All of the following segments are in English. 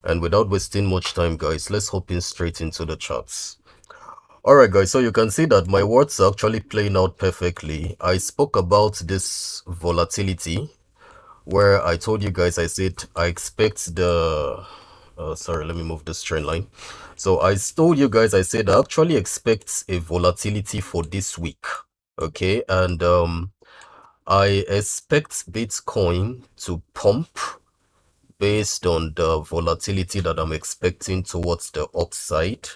And without wasting much time, guys, let's hop in straight into the charts. Alright guys, so you can see that my words are actually playing out perfectly. I spoke about this volatility where I told you guys, I said I expect the sorry, let me move this trend line. So I told you guys, I said I actually expect a volatility for this week. Okay, and I expect Bitcoin to pump based on the volatility that I'm expecting towards the upside.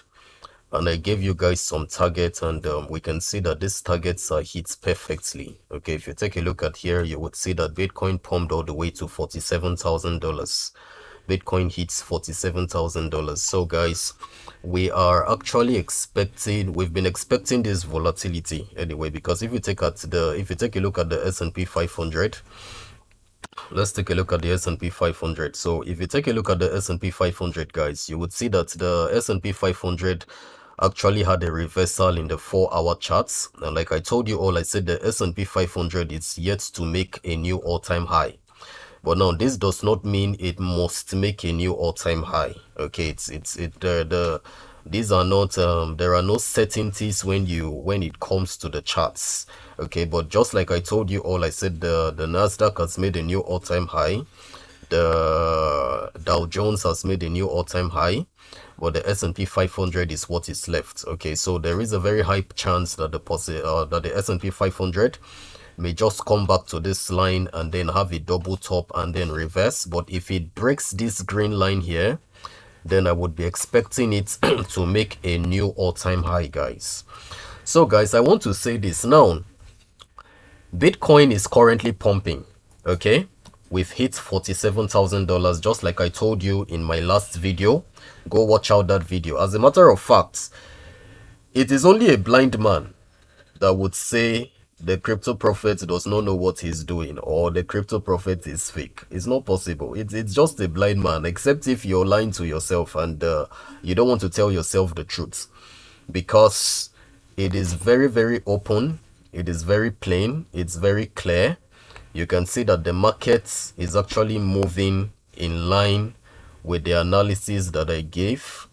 And I gave you guys some targets, and we can see that these targets are hit perfectly. Okay, if you take a look at here, you would see that Bitcoin pumped all the way to $47,000. Bitcoin hits $47,000. So guys, we are actually expecting, we've been expecting this volatility anyway, because if you take a look at the S&P 500, let's take a look at the S&P 500. So if you take a look at the S&P 500, guys, you would see that the S&P 500 actually had a reversal in the 4-hour charts. And like I told you all, I said the S&P 500 is yet to make a new all-time high. But now this does not mean it must make a new all-time high. Okay, these are not there are no certainties when it comes to the charts. Okay, but just like I told you all, I said the Nasdaq has made a new all-time high. The Dow Jones has made a new all-time high, but the S&P 500 is what is left. Okay, so there is a very high chance that the S&P 500 may just come back to this line and then have a double top and then reverse. But if it breaks this green line here, then I would be expecting it to make a new all-time high, guys. So guys, I want to say this now. Bitcoin is currently pumping. Okay, we've hit $47,000, just like I told you in my last video. Go watch out that video. As a matter of fact, it is only a blind man that would say the crypto prophet does not know what he's doing, or the crypto prophet is fake. It's not possible. It's just a blind man, except if you're lying to yourself and you don't want to tell yourself the truth, because it is very, very open. It is very plain. It's very clear. You can see that the market is actually moving in line with the analysis that I gave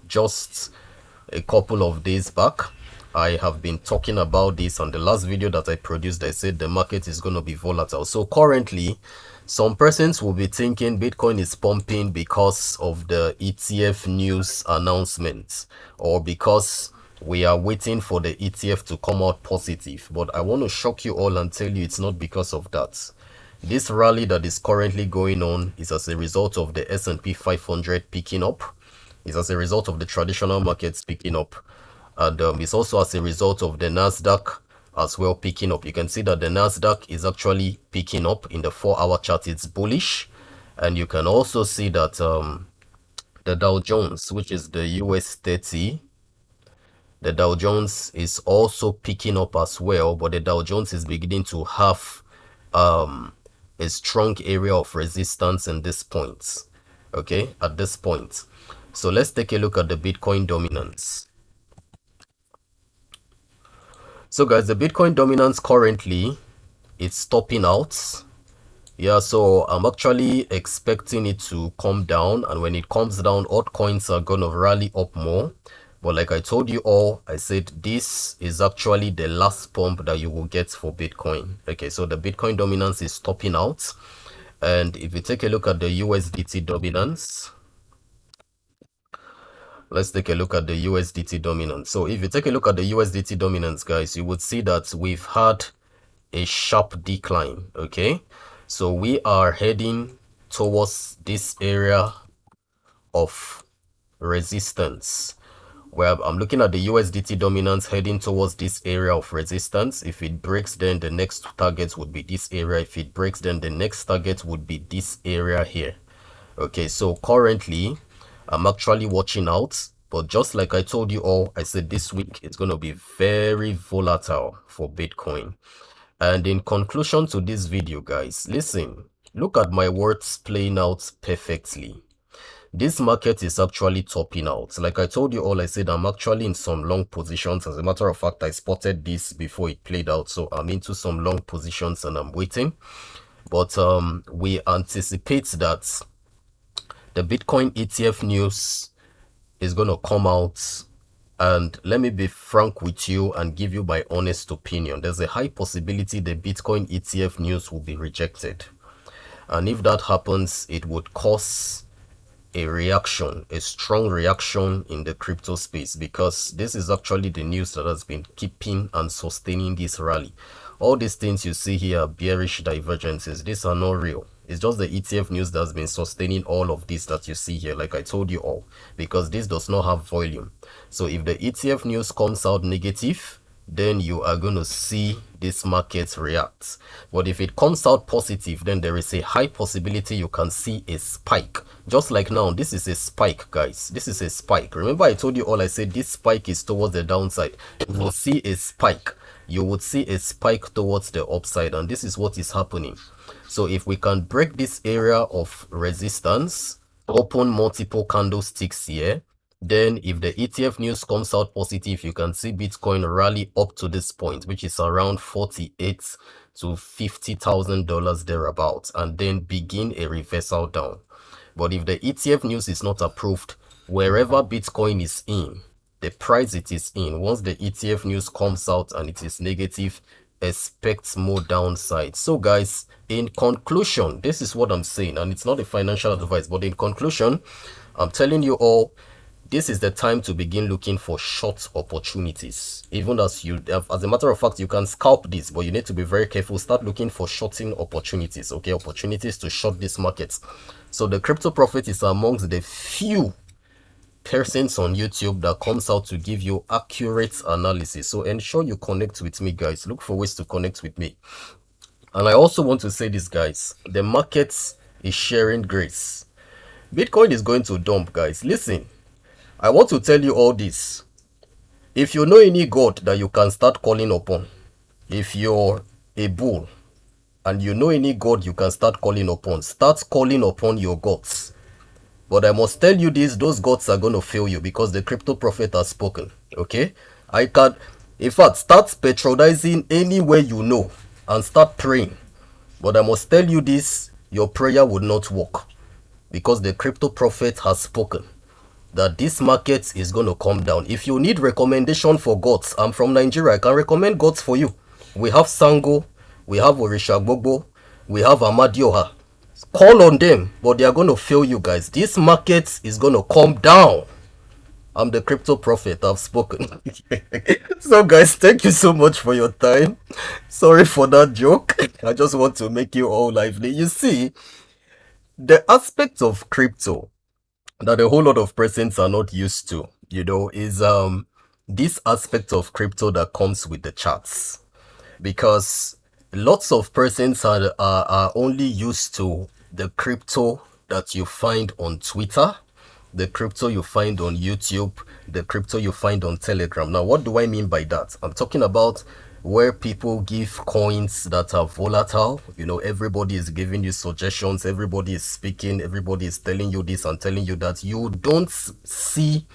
just a couple of days back. I have been talking about this on the last video that I produced. I said the market is going to be volatile. So currently, some persons will be thinking Bitcoin is pumping because of the ETF news announcement, or because we are waiting for the ETF to come out positive. But I want to shock you all and tell you it's not because of that. This rally that is currently going on is as a result of the S&P 500 picking up. It's as a result of the traditional markets picking up. And it's also as a result of the Nasdaq as well picking up. You can see that the Nasdaq is actually picking up in the 4-hour chart. It's bullish. And you can also see that the Dow Jones, which is the US 30, the Dow Jones is also picking up as well, but the Dow Jones is beginning to have a strong area of resistance in this point. Okay, at this point. So let's take a look at the Bitcoin dominance. So guys, the Bitcoin dominance currently, it's topping out. Yeah, so I'm actually expecting it to come down, and when it comes down, altcoins are gonna rally up more. But like I told you all, I said this is actually the last pump that you will get for Bitcoin. Okay, so the Bitcoin dominance is topping out. And if you take a look at the USDT dominance, let's take a look at the USDT dominance. So if you take a look at the USDT dominance, guys, you would see that we've had a sharp decline. Okay, so we are heading towards this area of resistance, where I'm looking at the USDT dominance heading towards this area of resistance. If it breaks, then the next target would be this area. If it breaks, then the next target would be this area here. Okay, so currently I'm actually watching out, but just like I told you all, I said this week it's going to be very volatile for Bitcoin. And in conclusion to this video, guys, listen, look at my words playing out perfectly. This market is actually topping out. Like I told you all, I said I'm actually in some long positions. As a matter of fact, I spotted this before it played out, so I'm into some long positions and I'm waiting. But we anticipate that The Bitcoin ETF news is going to come out, and let me be frank with you and give you my honest opinion. There's a high possibility the Bitcoin ETF news will be rejected. And if that happens, it would cause a reaction, a strong reaction in the crypto space, because this is actually the news that has been keeping and sustaining this rally. All these things you see here are bearish divergences. These are not real. It's just the ETF news that's been sustaining all of this that you see here, like I told you all, because this does not have volume. So if the ETF news comes out negative, then you are going to see this market react. But if it comes out positive, then there is a high possibility you can see a spike. Just like now, this is a spike, guys. This is a spike. Remember I told you all, I said this spike is towards the downside. You will see a spike. You would see a spike towards the upside, and this is what is happening. So if we can break this area of resistance, open multiple candlesticks here, then if the ETF news comes out positive, you can see Bitcoin rally up to this point, which is around $48,000 to $50,000 thereabouts, and then begin a reversal down. But if the ETF news is not approved, wherever Bitcoin is in, the price it is in, once the ETF news comes out and it is negative, expect more downside. So guys, in conclusion, this is what I'm saying, and it's not a financial advice, but in conclusion, I'm telling you all, this is the time to begin looking for short opportunities. Even as a matter of fact, you can scalp this, but you need to be very careful. Start looking for shorting opportunities, okay? Opportunities to short this market. So the Crypto Prophet is amongst the few persons on YouTube that comes out to give you accurate analysis. So ensure you connect with me, guys. Look for ways to connect with me. And I also want to say this, guys. The market is sharing grace. Bitcoin is going to dump, guys. Listen, I want to tell you all this. If you know any god that you can start calling upon, if you're a bull and you know any god you can start calling upon, start calling upon your gods. But I must tell you this, those gods are going to fail you, because the Crypto Prophet has spoken, okay? In fact, start patronizing anywhere you know and start praying. But I must tell you this, your prayer would not work, because the Crypto Prophet has spoken that this market is going to come down. If you need recommendation for gods, I'm from Nigeria, I can recommend gods for you. We have Sango, we have Orisha Gbogbo, we have Amadioha. Call on them, but they are going to fail you, guys. This market is going to come down. I'm the Crypto Prophet, I've spoken. So guys, thank you so much for your time. Sorry for that joke. I just want to make you all lively. You see, the aspect of crypto that a whole lot of persons are not used to, is this aspect of crypto that comes with the charts. Because lots of persons are only used to the crypto that you find on Twitter, the crypto you find on YouTube, the crypto you find on Telegram. Now, what do I mean by that? I'm talking about where people give coins that are volatile. Everybody is giving you suggestions, everybody is speaking, everybody is telling you this and telling you that. You don't see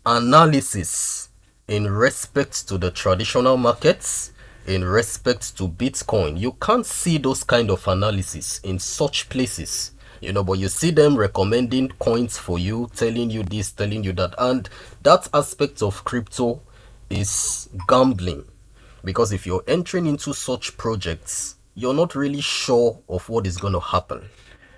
analysis in respect to the traditional markets, in respect to Bitcoin. You can't see those kind of analysis in such places, but you see them recommending coins for you, telling you this, telling you that. And that aspect of crypto is gambling. Because if you're entering into such projects, you're not really sure of what is going to happen.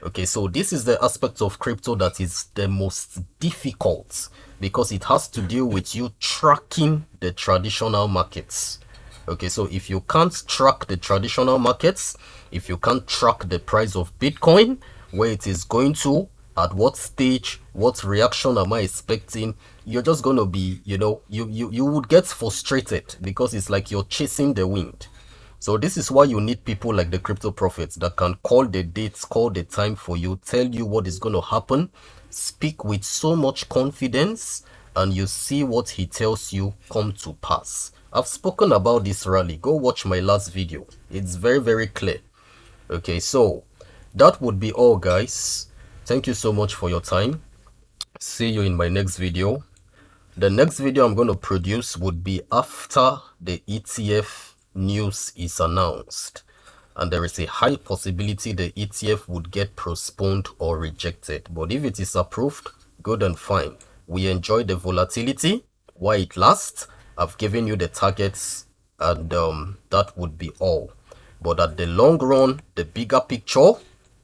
Okay, so this is the aspect of crypto that is the most difficult, because it has to deal with you tracking the traditional markets. Okay, so if you can't track the traditional markets, if you can't track the price of Bitcoin, where it is going to, at what stage, what reaction am I expecting, you're just going to be, you would get frustrated, because it's like you're chasing the wind. So this is why you need people like the Crypto Prophets that can call the dates, call the time for you, tell you what is going to happen, speak with so much confidence, and you see what he tells you come to pass. I've spoken about this rally. Go watch my last video. It's very, very clear. Okay, so that would be all, guys. Thank you so much for your time. See you in my next video. The next video I'm going to produce would be after the ETF news is announced. and there is a high possibility the ETF would get postponed or rejected. But if it is approved, good and fine. We enjoy the volatility while it lasts. I've given you the targets, and that would be all. But at the long run, the bigger picture,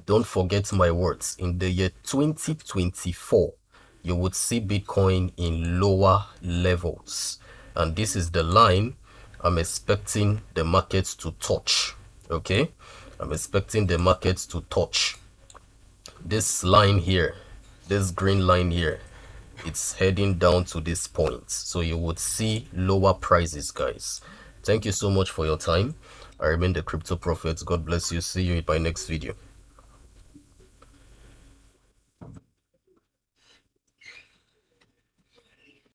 don't forget my words. In the year 2024, you would see Bitcoin in lower levels. And this is the line I'm expecting the markets to touch. Okay? I'm expecting the markets to touch this line here, this green line here. It's heading down to this point. So you would see lower prices, guys. Thank you so much for your time. I remain the Crypto Prophet. God bless you. See you in my next video.